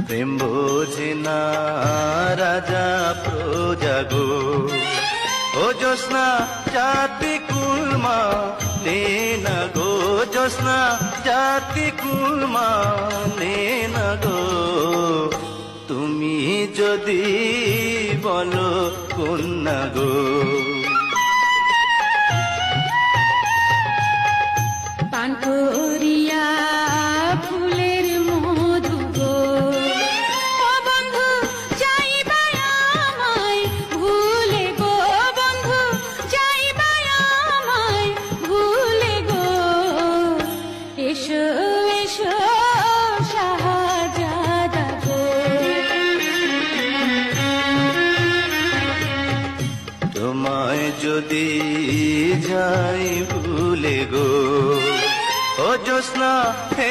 প্রেম বোঝে না রাজা প্রজা গো। ও জ্যোৎস্না জাতি কুলমা নে না গো, জ্যোৎস্না জাতি কুলমা নে না গো। তুমি যদি বলো কন্যা গো। পান করিয়া ফুলের মধু গো, ও বন্ধু যাইবা আমায় ভুলে গো, বন্ধু যাইবা আমায় ভুলে গো। এসো এসো শাহজাদা গো। তোমায় যদি যাই ভুলে গো, ও জ্যোৎস্না হে